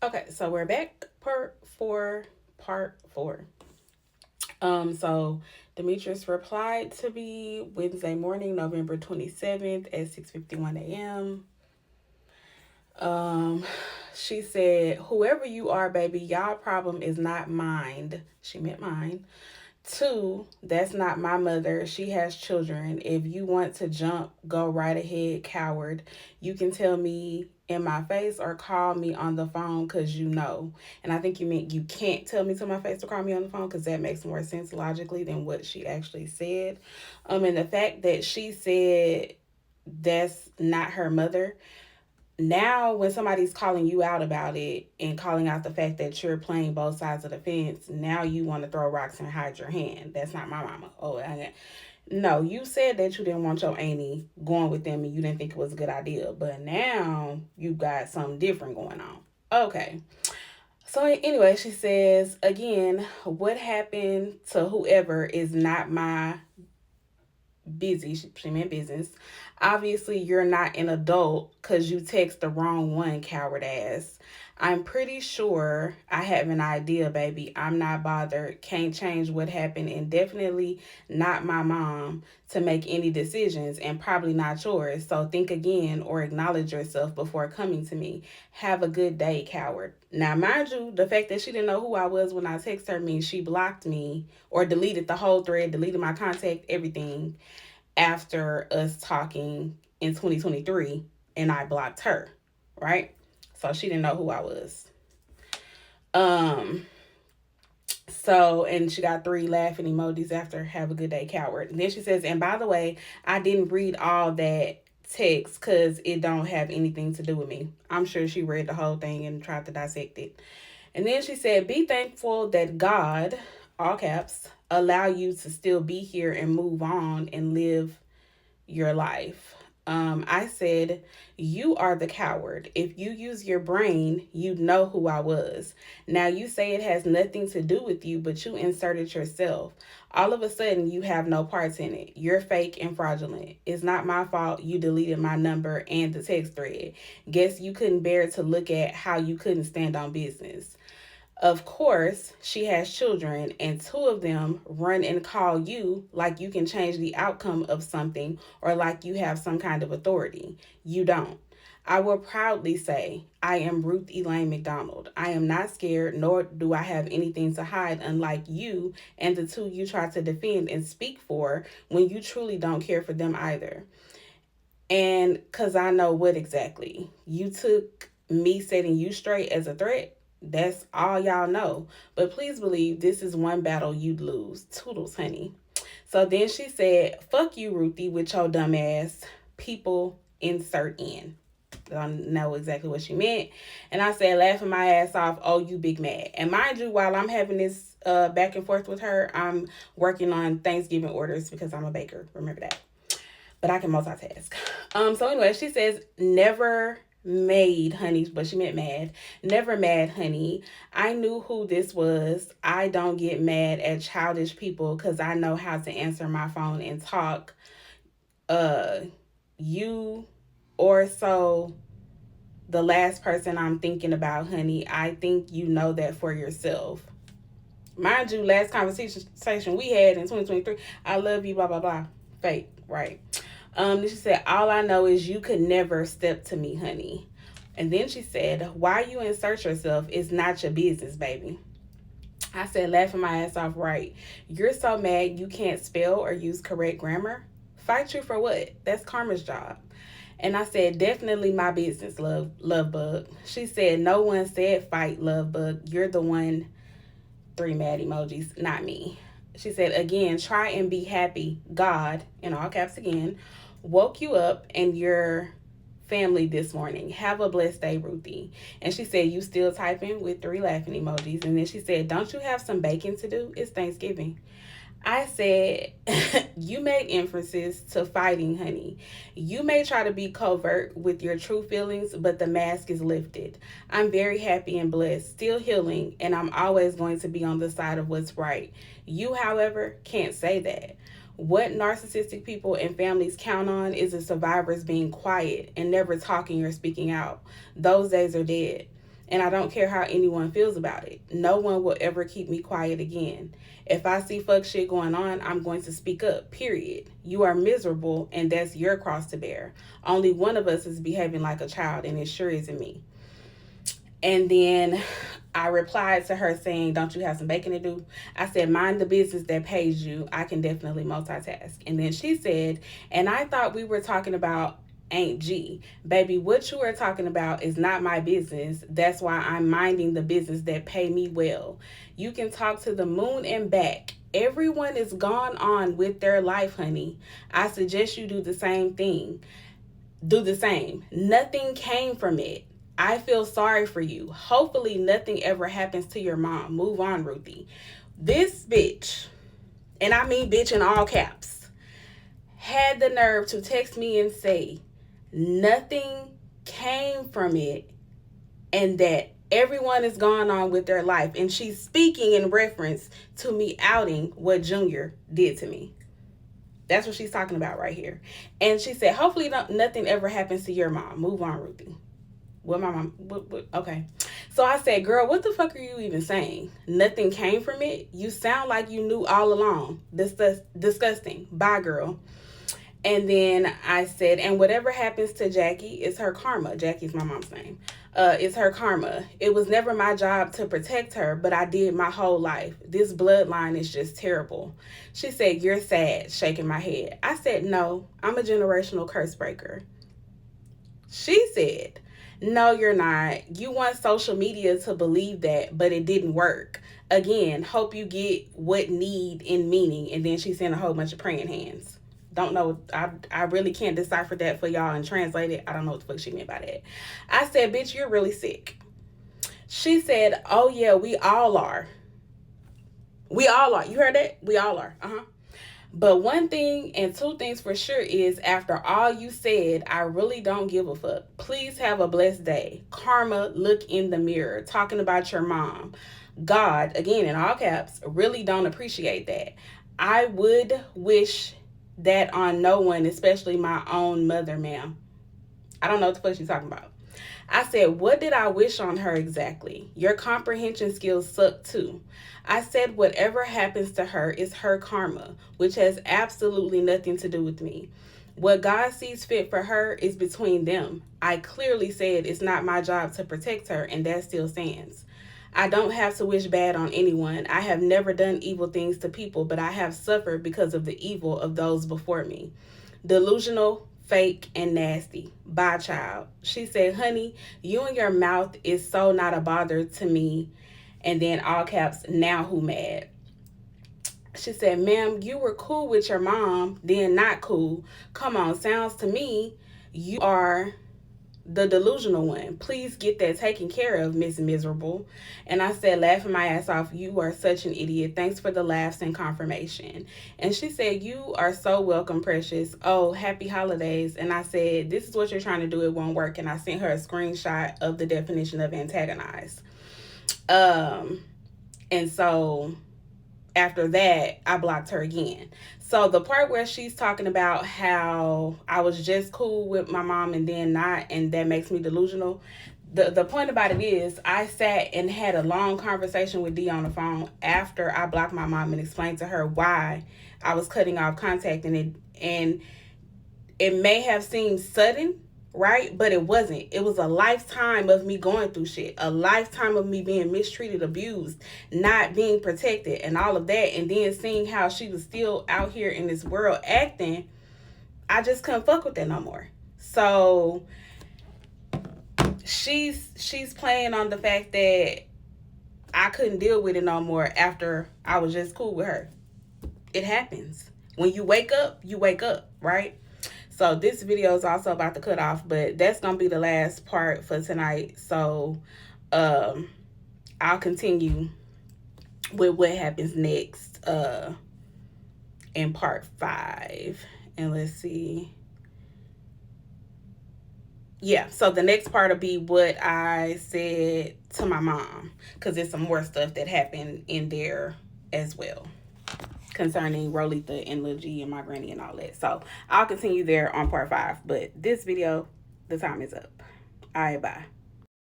Okay, so we're back part four. So Demetrius replied to me Wednesday morning, November 27th at 6:51 a.m. Um, she said, "Whoever you are, baby, y'all problem is not mine." She meant mine. Two, that's not my mother. She has children. If you want to jump, go right ahead, coward. You can tell me in my face or call me on the phone because you know. And I think you meant you can't tell me to my face or call me on the phone because that makes more sense logically than what she actually said. And the fact that she said that's not her mother, now when somebody's calling you out about it and calling out the fact that you're playing both sides of the fence, now you want to throw rocks and hide your hand. That's not my mama. No, you said that you didn't want your auntie going with them and you didn't think it was a good idea, but now you got something different going on. Okay. So anyway, she says again, what happened to whoever is not my busy. She meant business. Obviously, you're not an adult because you text the wrong one, coward ass. I'm pretty sure I have an idea, baby. I'm not bothered. Can't change what happened, and definitely not my mom to make any decisions, and probably not yours. So think again or acknowledge yourself before coming to me. Have a good day, coward. Now, mind you, the fact that she didn't know who I was when I texted her means she blocked me or deleted the whole thread, deleted my contact, everything after us talking in 2023 and I blocked her, right? So she didn't know who I was. Um and she got three laughing emojis after have a good day, coward. And then she says, and by the way, I didn't read all that text because it don't have anything to do with me. I'm sure she read the whole thing and tried to dissect it. And then she said, be thankful that God, all caps, allow you to still be here and move on and live your life. I said, you are the coward. If you use your brain, you'd know who I was. Now you say it has nothing to do with you, but you inserted yourself. All of a sudden, you have no parts in it. You're fake and fraudulent. It's not my fault you deleted my number and the text thread. Guess you couldn't bear to look at how you couldn't stand on business. Of course, she has children, and two of them run and call you like you can change the outcome of something or like you have some kind of authority. You don't. I will proudly say, I am Ruth Elaine McDonald. I am not scared, nor do I have anything to hide, unlike you and the two you try to defend and speak for when you truly don't care for them either. And because I know what exactly. You took me setting you straight as a threat. That's all y'all know. But please believe this is one battle you'd lose. Toodles, honey. So then she said, fuck you, Ruthie, with your dumb ass. People insert in. I don't know exactly what she meant. And I said, laughing my ass off, oh, you big mad. And mind you, while I'm having this back and forth with her, I'm working on Thanksgiving orders because I'm a baker. Remember that. But I can multitask. So anyway, she says, never made, honey, but she meant mad. Never mad, honey. I knew who this was. I don't get mad at childish people because I know how to answer my phone and talk. Uh, you or so the last person I'm thinking about, honey. I think you know that for yourself. Mind you, last conversation we had in 2023, I love you, blah, blah, blah. Fake, right? She said, all I know is you could never step to me, honey. And then she said, why you insert yourself is not your business, baby. I said, laughing my ass off, right. You're so mad you can't spell or use correct grammar. Fight you for what? That's karma's job. And I said, definitely my business, love bug. She said, no one said fight, love bug. You're the one, three mad emojis, not me. She said, again, try and be happy. God, in all caps again, woke you up and your family this morning. Have a blessed day, Ruthie. And she said, you still typing with three laughing emojis. And then she said, don't you have some baking to do? It's Thanksgiving. I said, you make inferences to fighting, honey. You may try to be covert with your true feelings, but the mask is lifted. I'm very happy and blessed, still healing, and I'm always going to be on the side of what's right. You, however, can't say that. What narcissistic people and families count on is the survivors being quiet and never talking or speaking out. Those days are dead. and I don't care how anyone feels about it. No one will ever keep me quiet again. If I see fuck shit going on, I'm going to speak up, period. You are miserable, and that's your cross to bear. Only one of us is behaving like a child, and it sure isn't me. And then I replied to her saying, don't you have some baking to do? I said, mind the business that pays you. I can definitely multitask. And then she said, and I thought we were talking about Aunt G. Baby, what you are talking about is not my business. That's why I'm minding the business that pay me well. You can talk to the moon and back. Everyone is gone on with their life, honey. I suggest you do the same thing. Do the same. Nothing came from it. I feel sorry for you. Hopefully nothing ever happens to your mom. Move on, Ruthie. This bitch, and I mean bitch in all caps, had the nerve to text me and say nothing came from it and that everyone is going on with their life. And she's speaking in reference to me outing what Junior did to me. That's what she's talking about right here. And she said, hopefully nothing ever happens to your mom. Move on, Ruthie. What my mom, what, okay. So I said, girl, what the fuck are you even saying? Nothing came from it? You sound like you knew all along. Disgusting. Bye, girl. And then I said, and whatever happens to Jackie is her karma. Jackie's my mom's name. It's her karma. It was never my job to protect her, but I did my whole life. This bloodline is just terrible. She said, you're sad, shaking my head. I said, no, I'm a generational curse breaker. She said, no, you're not. You want social media to believe that, but it didn't work. Again, hope you get what need in meaning. And then she sent a whole bunch of praying hands. Don't know. I really can't decipher that for y'all and translate it. I don't know what the fuck she meant by that. I said, bitch, you're really sick. She said, oh, yeah, we all are. We all are. You heard that? We all are. But one thing and two things for sure is after all you said, I really don't give a fuck. Please have a blessed day. Karma, look in the mirror. Talking about your mom. God, again, in all caps, really don't appreciate that. I would wish that on no one, especially my own mother, ma'am. I don't know what the fuck she's talking about. I said, what did I wish on her exactly? Your comprehension skills suck too. I said, whatever happens to her is her karma, which has absolutely nothing to do with me. What God sees fit for her is between them. I clearly said it's not my job to protect her, and that still stands. I don't have to wish bad on anyone. I have never done evil things to people, but I have suffered because of the evil of those before me. Delusional, fake, and nasty. Bye, child. She said, honey, you and your mouth is so not a bother to me. And then all caps, now who mad? She said, ma'am, you were cool with your mom, then not cool. Come on, sounds to me you are the delusional one. Please get that taken care of, Miss Miserable. And I said, laughing my ass off, you are such an idiot. Thanks for the laughs and confirmation. And she said, you are so welcome, precious. Oh, happy holidays. And I said, this is what you're trying to do. It won't work. And I sent her a screenshot of the definition of antagonize. And so after that, I blocked her again. So the part where she's talking about how I was just cool with my mom and then not, and that makes me delusional. The point about it is I sat and had a long conversation with Dee on the phone after I blocked my mom and explained to her why I was cutting off contact. And it may have seemed sudden, right? But it wasn't. It was a lifetime of me going through shit, a lifetime of me being mistreated, abused, not being protected, and all of that. And then seeing how she was still out here in this world acting, I just couldn't fuck with that no more. So she's playing on the fact that I couldn't deal with it no more after I was just cool with her. It happens. When you wake up, right? So this video is also about to cut off, but that's going to be the last part for tonight. So I'll continue with what happens next in part 5. And let's see. Yeah, so the next part will be what I said to my mom, because there's some more stuff that happened in there as well concerning Rolitha and Lil G and my granny and all that. So I'll continue there on part 5. But this video, the time is up. All right, bye.